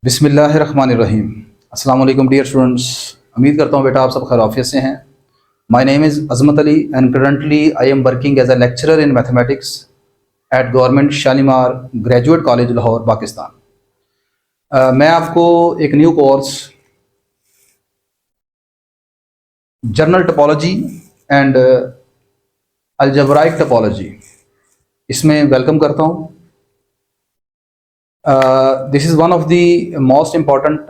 बिस्मिल्लाहिर्रहमानिर्रहीम। अस्सलाम वालेकुम डियर स्टूडेंट्स। उम्मीद करता हूँ बेटा आप सब खैर आफियत से हैं। My name is Azmat Ali and currently I am working as a lecturer in mathematics at government Shalimar graduate college Lahore Pakistan. मैं आपको एक new course general topology and algebraic topology इसमें वेलकम करता हूँ। This is one of the most important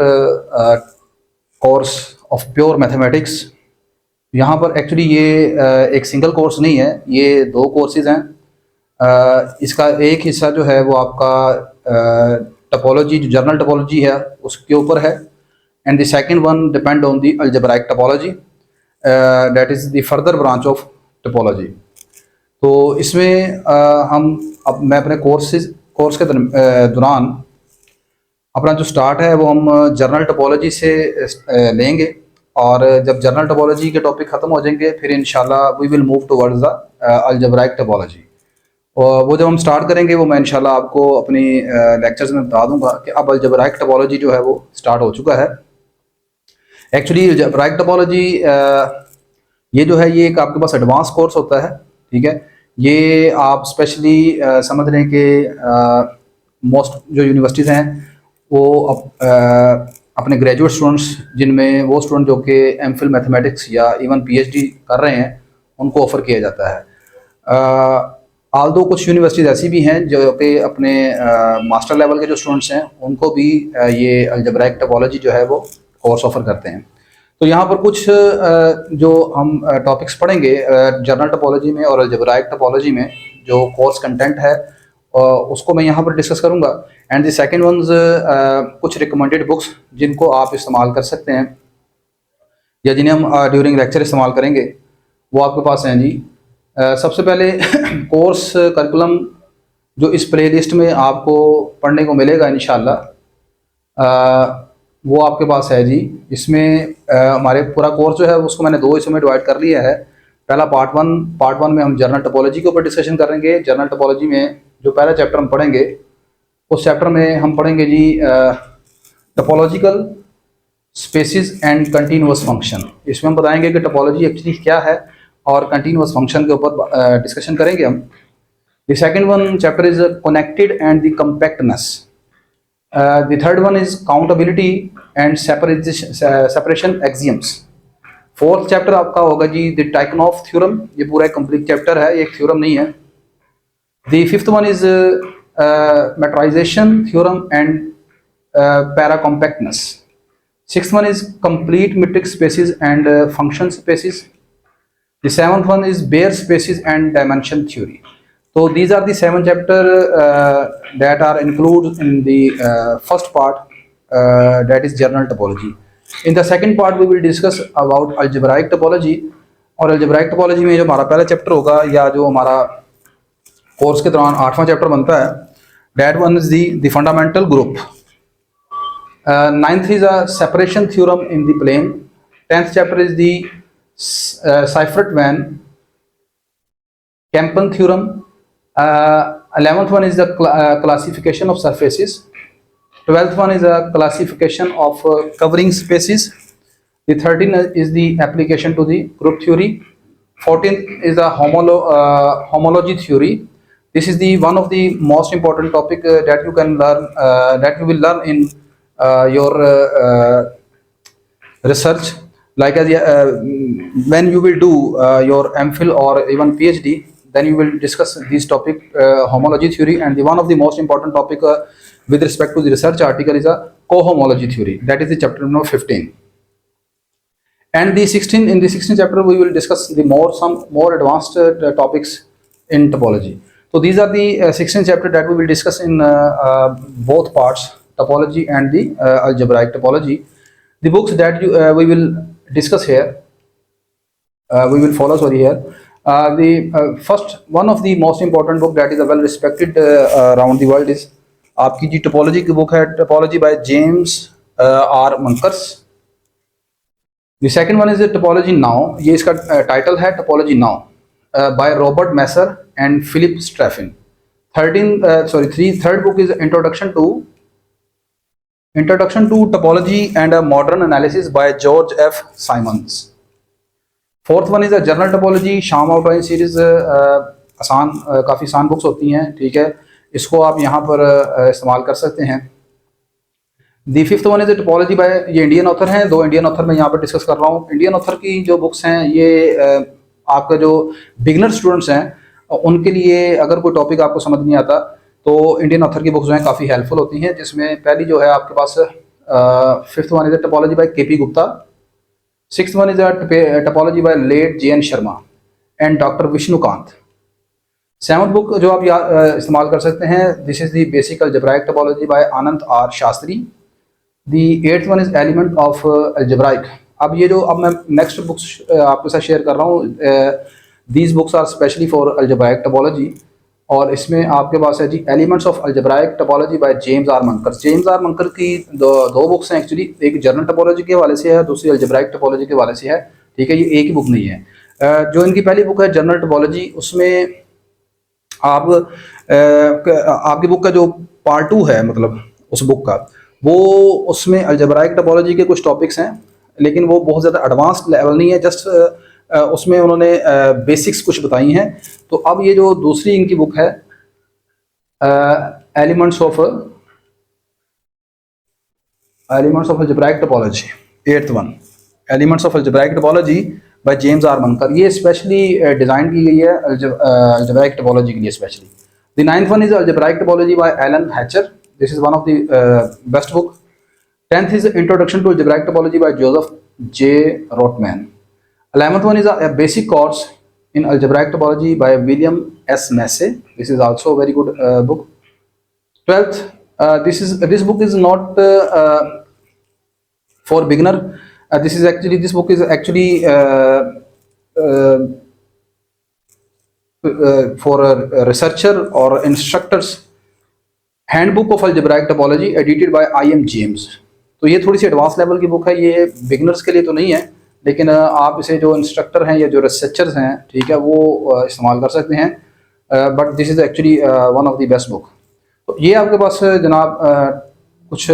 course of pure mathematics. यहाँ पर actually ये एक सिंगल कोर्स नहीं है, ये दो कोर्सेज हैं। इसका एक हिस्सा जो है वो आपका टोपोलॉजी, जो जर्नल टोपोलॉजी है उसके ऊपर है, and the second one depend on the algebraic topology, that is the further branch of topology. तो इसमें मैं अपने कोर्स के दौरान अपना जो स्टार्ट है वो हम जर्नल टोपोलॉजी से लेंगे, और जब जर्नल टोपोलॉजी के टॉपिक ख़त्म हो जाएंगे फिर इंशाल्लाह we will move towards the algebraic topology. और वो जब हम स्टार्ट करेंगे वो मैं इंशाल्लाह आपको अपनी लेक्चर्स में बता दूंगा कि अब अलजेब्राइक टोपोलॉजी जो है वो स्टार्ट हो चुका है। एक्चुअली अलजेब्राइक टोपोलॉजी ये जो है ये एक आपके पास एडवांस कोर्स होता है, ठीक है। ये आप स्पेशली समझ लें कि मोस्ट जो यूनिवर्सिटीज़ हैं वो अपने ग्रेजुएट स्टूडेंट्स, जिनमें वो स्टूडेंट जो कि एमफिल मैथमेटिक्स या इवन पीएचडी कर रहे हैं, उनको ऑफ़र किया जाता है। आल्दो कुछ यूनिवर्सिटीज़ ऐसी भी हैं जो कि अपने मास्टर लेवल के जो स्टूडेंट्स हैं उनको भी ये अलजेब्राइक टोपोलॉजी जो है वो कोर्स ऑफ़र करते हैं। तो यहाँ पर कुछ जो हम टॉपिक्स पढ़ेंगे जर्नल टोपोलॉजी में और अलजेब्राइक टोपोलॉजी में, जो कोर्स कंटेंट है उसको मैं यहाँ पर डिस्कस करूँगा। एंड द सेकंड वंस कुछ रिकमेंडेड बुक्स जिनको आप इस्तेमाल कर सकते हैं या जिन्हें हम ड्यूरिंग लेक्चर इस्तेमाल करेंगे, वो आपके पास हैं जी। सबसे पहले कोर्स करिकुलम जो इस प्लेलिस्ट में आपको पढ़ने को मिलेगा इंशाल्लाह, वो आपके पास है जी। इसमें हमारे पूरा कोर्स जो है उसको मैंने दो हिस्सों में डिवाइड कर लिया है। पहला पार्ट वन में हम जर्नल टोपोलॉजी के ऊपर डिस्कशन करेंगे। जर्नल टोपोलॉजी में जो पहला चैप्टर हम पढ़ेंगे, उस चैप्टर में हम पढ़ेंगे जी topological spaces and continuous function. इसमें हम बताएंगे कि टोपोलॉजी एक्चुअली क्या है और कंटिन्यूअस फंक्शन के ऊपर डिस्कशन करेंगे हम। The second one chapter is connected and the compactness. The third one is countability and separation axioms. Fourth chapter आपका होगा जी द टाइकोनॉफ थ्योरम। ये पूरा एक कंप्लीट चैप्टर है, एक थ्योरम नहीं है। The fifth one is metrization theorem and paracompactness. Sixth one is complete metric spaces and function spaces. The seventh one is Baire spaces and dimension theory. So these are the 7 chapters that are included in the first part, that is journal topology. In the second part we will discuss about algebraic topology। और algebraic topology में जो हमारा पहला chapter होगा या जो हमारा course के दौरान 8वां चैप्टर बनता है, that one is the fundamental group। Ninth is a separation theorem in the plane। 10th chapter is the Seifert-Van Kempen theorem। 11th one is the classification of surfaces। 12th one is a classification of covering spaces। The 13th is the application to the group theory। 14th is the homology theory। This is the one of the most important topic that you can learn, that you will learn in your research, like as when you will do your MPhil or even PhD, then you will discuss this topic, homology theory, and the one of the most important topic with respect to the research article is a cohomology theory, that is the chapter number 15। And the 16th, in the 16th chapter we will discuss some more advanced topics in topology। So these are the 16th chapter that we will discuss in both parts, topology and the algebraic topology। The books that we will discuss here, we will follow here। The first one of the most important book that is well respected around the world is आपकी जी topology की book है, topology by James R Munkres. The second one is topology now. ये इसका title है topology now by Robert Messer and Philip Straffin. Third book is introduction introduction to topology and a modern analysis by George F Simmons. Fourth one is a general topology, Schaum outline series, आसान काफ़ी आसान books होती हैं, ठीक है, इसको आप यहाँ पर इस्तेमाल कर सकते हैं। The fifth one is topology by, ये इंडियन ऑथर हैं, दो इंडियन ऑथर मैं यहाँ पर डिस्कस कर रहा हूँ। इंडियन ऑथर की जो बुक्स हैं ये आपका जो बिगनर स्टूडेंट्स हैं उनके लिए, अगर कोई टॉपिक आपको समझ नहीं आता तो इंडियन ऑथर की बुक्स जो हैं काफ़ी हेल्पफुल होती हैं, जिसमें पहली जो है आपके पास fifth one is topology by K P Gupta, sixth one is topology by late J N Sharma and doctor Vishnukant. Seventh book जो आप इस्तेमाल कर सकते हैं, this is the basic algebraic topology by Anand R Shastri. The eighth one is element of algebraic. अब ये जो अब मैं नेक्स्ट बुक्स आपके साथ शेयर कर रहा हूँ, these books are specially for algebraic topology, और इसमें आपके पास है जी elements of algebraic topology by James R Munkres. James R Munkres की दो बुक्स हैं एक्चुअली, एक जनरल टपोलॉजी के हवाले से है, दूसरी अलजेब्राइक टपोलॉजी के हवाले से है, ठीक है, ये एक ही बुक नहीं है। जो इनकी पहली बुक है जनरल टपोलॉजी, उसमें आप आपकी बुक का जो पार्ट 2 है, मतलब उस बुक का, वो उसमें अलजेब्राइक टपोलॉजी के कुछ टॉपिक्स हैं, लेकिन वो बहुत ज़्यादा एडवांस लेवल नहीं है, जस्ट उसमें उन्होंने बेसिक्स कुछ बताई हैं। तो अब ये जो दूसरी इनकी बुक है elements of algebraic topology, eighth one elements of algebraic topology by James R Munkres, ये स्पेशली डिज़ाइन की गई है अलजेब्राइक टपोलॉजी के लिए specially. The ninth one is algebraic topology by Allen Hatcher, this is one of the best book. Tenth is introduction to algebraic topology by Joseph J Rotman. 11th one is a basic course in algebraic topology by William S. Massey. This is also a very good book. 12th, this book is not for beginner. This book is actually for a researcher or instructors. Handbook of algebraic topology edited by I.M. James. तो ये थोड़ी सी advance level की book है, ये beginners के लिए तो नहीं है, लेकिन आप इसे जो इंस्ट्रक्टर हैं या जो रिसर्चर्स हैं, ठीक है, वो इस्तेमाल कर सकते हैं। But this is actually one of the best book. तो ये आपके पास जनाब कुछ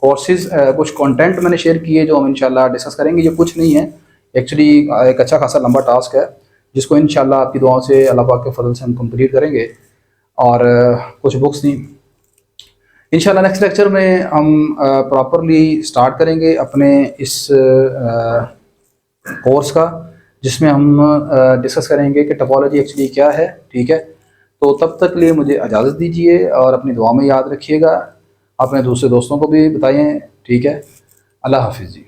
कोर्सेज, कुछ कंटेंट मैंने शेयर किए जो हम इंशाल्लाह डिस्कस करेंगे। ये कुछ नहीं है एक्चुअली, एक अच्छा खासा लंबा टास्क है जिसको इंशाल्लाह आपकी दुआओं से, अल्लाह पाक के फजल से हम कंप्लीट करेंगे, और कुछ बुक्स नहीं। इंशाल्लाह नेक्स्ट लेक्चर में हम प्रॉपरली स्टार्ट करेंगे अपने इस कोर्स का, जिसमें हम डिस्कस करेंगे कि टपोलॉजी एक्चुअली क्या है, ठीक है। तो तब तक लिए मुझे इजाज़त दीजिए और अपनी दुआ में याद रखिएगा, अपने दूसरे दोस्तों को भी बताइए, ठीक है। अल्लाह हाफिज़ जी।